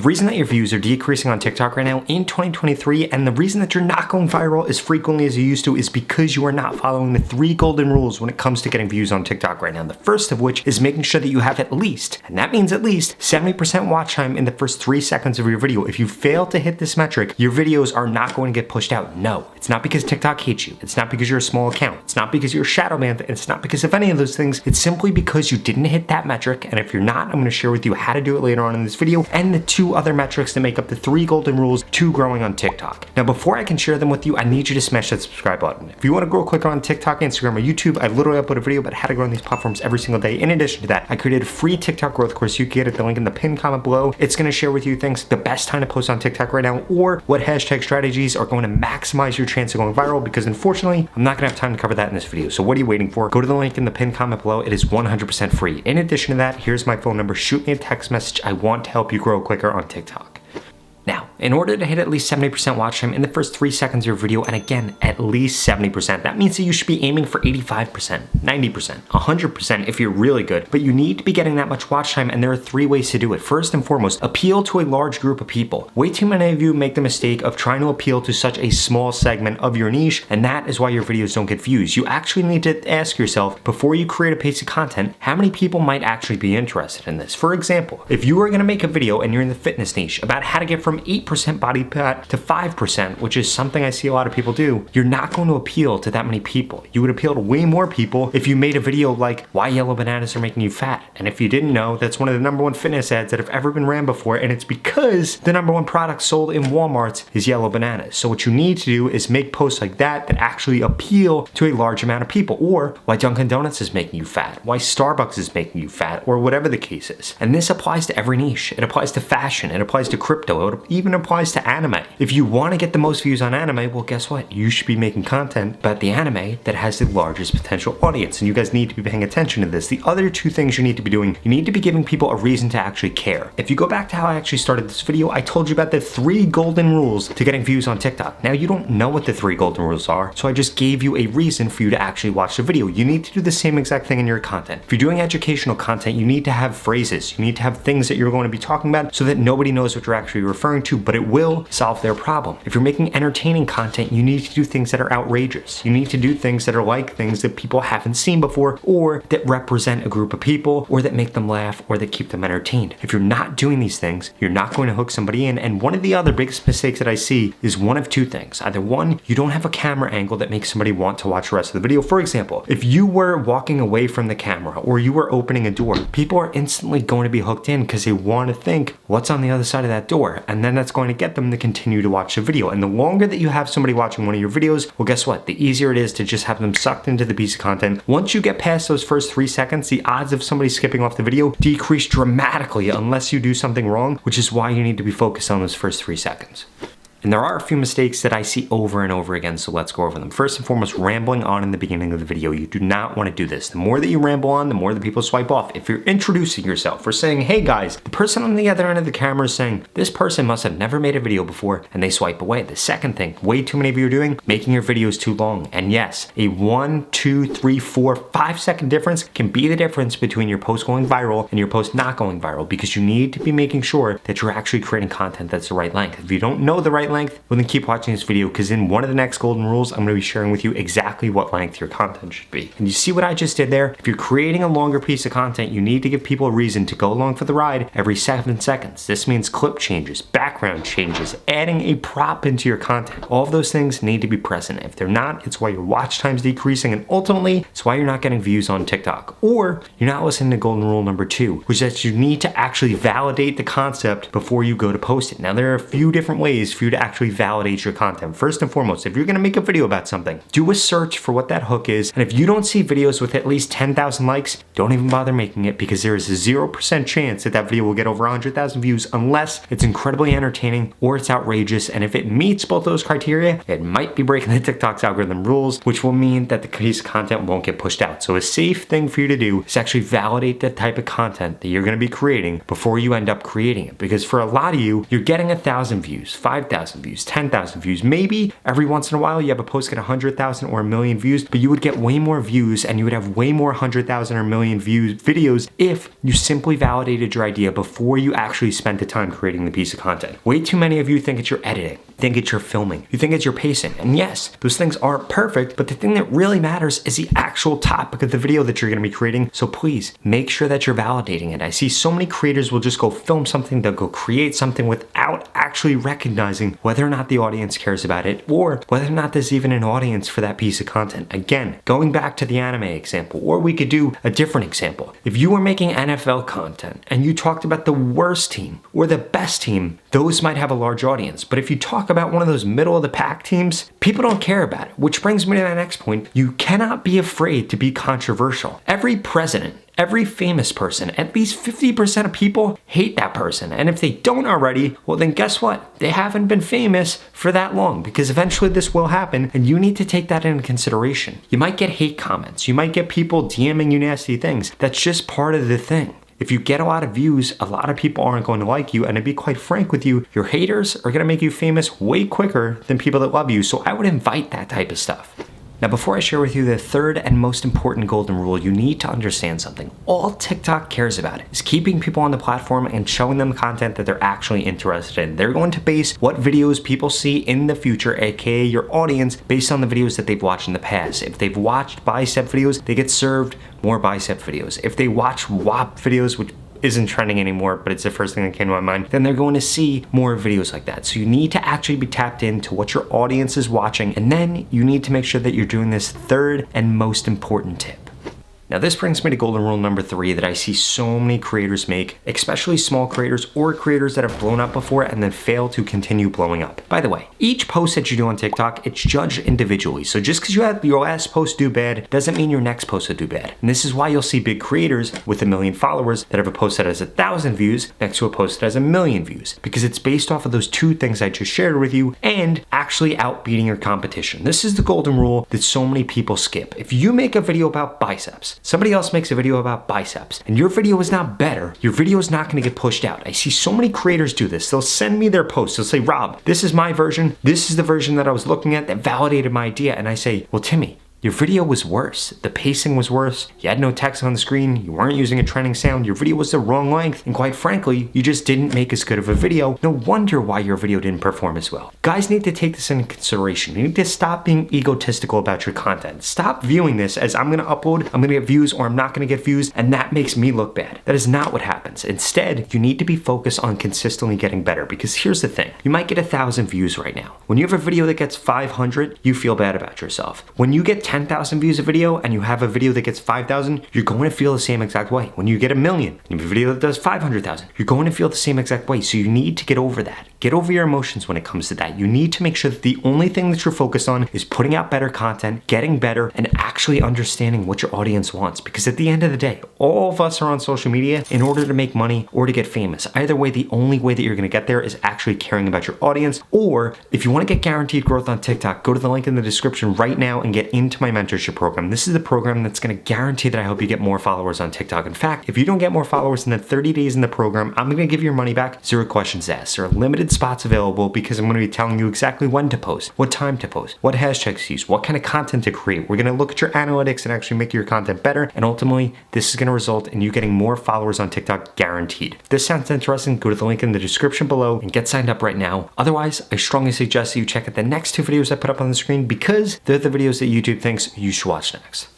reason that your views are decreasing on TikTok right now in 2023, and the reason that you're not going viral as frequently as you used to, is because you are not following the 3 golden rules when it comes to getting views on TikTok right now. The first of which is making sure that you have at least, and that means at least, 70% watch time in the first 3 seconds of your video. If you fail to hit this metric, your videos are not going to get pushed out. No, it's not because TikTok hates you. It's not because you're a small account. It's not because you're shadow banned. It's not because of any of those things. It's simply because you didn't hit that metric. And if you're not, I'm going to share with you how to do it later on in this video, and the 2 other metrics that make up the 3 golden rules to growing on TikTok. Now, before I can share them with you, I need you to smash that subscribe button. If you want to grow quicker on TikTok, Instagram, or YouTube, I literally upload a video about how to grow on these platforms every single day. In addition to that, I created a free TikTok growth course. You can get it, the link in the pinned comment below. It's going to share with you things, the best time to post on TikTok right now, or what hashtag strategies are going to maximize your chance of going viral, because unfortunately, I'm not going to have time to cover that in this video. So what are you waiting for? Go to the link in the pinned comment below. It is 100% free. In addition to that, here's my phone number. Shoot me a text message. I want to help you grow quicker on TikTok. Now, in order to hit at least 70% watch time in the first 3 seconds of your video, and again, at least 70%, that means that you should be aiming for 85%, 90%, 100% if you're really good, but you need to be getting that much watch time, and there are 3 ways to do it. First and foremost, appeal to a large group of people. Way too many of you make the mistake of trying to appeal to such a small segment of your niche, and that is why your videos don't get views. You actually need to ask yourself, before you create a piece of content, how many people might actually be interested in this? For example, if you are going to make a video and you're in the fitness niche about how to get from 8% body fat to 5%, which is something I see a lot of people do, you're not going to appeal to that many people. You would appeal to way more people if you made a video like why yellow bananas are making you fat. And if you didn't know, that's one of the #1 fitness ads that have ever been ran before, and it's because the #1 product sold in Walmart is yellow bananas. So what you need to do is make posts like that that actually appeal to a large amount of people, or why Dunkin' Donuts is making you fat, why Starbucks is making you fat, or whatever the case is. And this applies to every niche. It applies to fashion, it applies to crypto, it even applies to anime. If you want to get the most views on anime, well, guess what? You should be making content about the anime that has the largest potential audience, and you guys need to be paying attention to this. The other 2 things you need to be doing, you need to be giving people a reason to actually care. If you go back to how I actually started this video, I told you about the 3 golden rules to getting views on TikTok. Now, you don't know what the 3 golden rules are, so I just gave you a reason for you to actually watch the video. You need to do the same exact thing in your content. If you're doing educational content, you need to have phrases. You need to have things that you're going to be talking about so that nobody knows what you're actually referring to, but it will solve their problem. If you're making entertaining content, you need to do things that are outrageous. You need to do things that are like things that people haven't seen before, or that represent a group of people, or that make them laugh, or that keep them entertained. If you're not doing these things, you're not going to hook somebody in. And one of the other biggest mistakes that I see is one of 2 things. Either one, you don't have a camera angle that makes somebody want to watch the rest of the video. For example, if you were walking away from the camera, or you were opening a door, people are instantly going to be hooked in because they want to think what's on the other side of that door, and then that's going to get them to continue to watch the video. And the longer that you have somebody watching one of your videos, well, guess what? The easier it is to just have them sucked into the piece of content. Once you get past those first 3 seconds, the odds of somebody skipping off the video decrease dramatically unless you do something wrong, which is why you need to be focused on those first 3 seconds. And there are a few mistakes that I see over and over again, so let's go over them. First and foremost, rambling on in the beginning of the video. You do not want to do this. The more that you ramble on, the more the people swipe off. If you're introducing yourself or saying, hey guys, the person on the other end of the camera is saying, this person must have never made a video before, and they swipe away. The second thing, way too many of you are doing, making your videos too long. And yes, a 1, 2, 3, 4, 5 second difference can be the difference between your post going viral and your post not going viral, because you need to be making sure that you're actually creating content that's the right length. If you don't know the right length, well then keep watching this video, because in one of the next golden rules, I'm going to be sharing with you exactly what length your content should be. And you see what I just did there? If you're creating a longer piece of content, you need to give people a reason to go along for the ride every 7 seconds. This means clip changes, background changes, adding a prop into your content. All of those things need to be present. If they're not, it's why your watch time's decreasing, and ultimately, it's why you're not getting views on TikTok. Or you're not listening to golden rule number 2, which is that you need to actually validate the concept before you go to post it. Now, there are a few different ways for you to actually validate your content. First and foremost, if you're going to make a video about something, do a search for what that hook is. And if you don't see videos with at least 10,000 likes, don't even bother making it, because there is a 0% chance that that video will get over 100,000 views unless it's incredibly entertaining or it's outrageous. And if it meets both those criteria, it might be breaking the TikTok's algorithm rules, which will mean that the piece of content won't get pushed out. So a safe thing for you to do is actually validate the type of content that you're going to be creating before you end up creating it. Because for a lot of you, you're getting 1,000 views, 5,000, 5,000 views, 10,000 views. Maybe every once in a while you have a post get 100,000 or a million views, but you would get way more views and you would have way more 100,000 or million views videos if you simply validated your idea before you actually spent the time creating the piece of content. Way too many of you think it's your editing, think it's your filming, you think it's your pacing. And yes, those things aren't perfect, but the thing that really matters is the actual topic of the video that you're gonna be creating. So please make sure that you're validating it. I see so many creators will just go film something, they'll go create something without actually recognizing whether or not the audience cares about it or whether or not there's even an audience for that piece of content. Again, going back to the anime example, or we could do a different example. If you were making NFL content and you talked about the worst team or the best team, those might have a large audience. But if you talk about one of those middle of the pack teams, people don't care about it. Which brings me to my next point. You cannot be afraid to be controversial. Every president, every famous person, at least 50% of people hate that person. And if they don't already, well then guess what? They haven't been famous for that long, because eventually this will happen and you need to take that into consideration. You might get hate comments. You might get people DMing you nasty things. That's just part of the thing. If you get a lot of views, a lot of people aren't going to like you, and to be quite frank with you, your haters are going to make you famous way quicker than people that love you, so I would invite that type of stuff. Now, before I share with you the third and most important golden rule, you need to understand something. All TikTok cares about is keeping people on the platform and showing them content that they're actually interested in. They're going to base what videos people see in the future, aka your audience, based on the videos that they've watched in the past. If they've watched bicep videos, they get served more bicep videos. If they watch WAP videos, which isn't trending anymore, but it's the first thing that came to my mind, then they're going to see more videos like that. So you need to actually be tapped into what your audience is watching, and then you need to make sure that you're doing this third and most important tip. Now this brings me to golden rule number 3 that I see so many creators make, especially small creators or creators that have blown up before and then fail to continue blowing up. By the way, each post that you do on TikTok, it's judged individually. So just because you had your last post do bad doesn't mean your next post will do bad. And this is why you'll see big creators with 1 million followers that have a post that has 1,000 views next to a post that has 1 million views, because it's based off of those two things I just shared with you and actually outbeating your competition. This is the golden rule that so many people skip. If you make a video about biceps, somebody else makes a video about biceps, and your video is not better, your video is not gonna get pushed out. I see so many creators do this. They'll send me their posts. They'll say, Rob, this is my version. This is the version that I was looking at that validated my idea. And I say, well, Timmy, your video was worse. The pacing was worse. You had no text on the screen. You weren't using a trending sound. Your video was the wrong length. And quite frankly, you just didn't make as good of a video. No wonder why your video didn't perform as well. Guys need to take this into consideration. You need to stop being egotistical about your content. Stop viewing this as I'm gonna upload, I'm gonna get views, or I'm not gonna get views, and that makes me look bad. That is not what happens. Instead, you need to be focused on consistently getting better, because here's the thing. You might get 1,000 views right now. When you have a video that gets 500, you feel bad about yourself. When you get 10,000 views a video and you have a video that gets 5,000, you're going to feel the same exact way. When you get 1 million and you have a video that does 500,000, you're going to feel the same exact way. So you need to get over that. Get over your emotions when it comes to that. You need to make sure that the only thing that you're focused on is putting out better content, getting better, and actually understanding what your audience wants. Because at the end of the day, all of us are on social media in order to make money or to get famous. Either way, the only way that you're going to get there is actually caring about your audience. Or if you want to get guaranteed growth on TikTok, go to the link in the description right now and get into my mentorship program. This is the program that's going to guarantee that I help you get more followers on TikTok. In fact, if you don't get more followers in the 30 days in the program, I'm going to give you your money back, 0 questions asked. There are limited spots available because I'm going to be telling you exactly when to post, what time to post, what hashtags to use, what kind of content to create. We're going to look at your analytics and actually make your content better. And ultimately, this is going to result in you getting more followers on TikTok guaranteed. If this sounds interesting, go to the link in the description below and get signed up right now. Otherwise, I strongly suggest that you check out the next 2 videos I put up on the screen, because they're the videos that YouTube thinks you should watch next.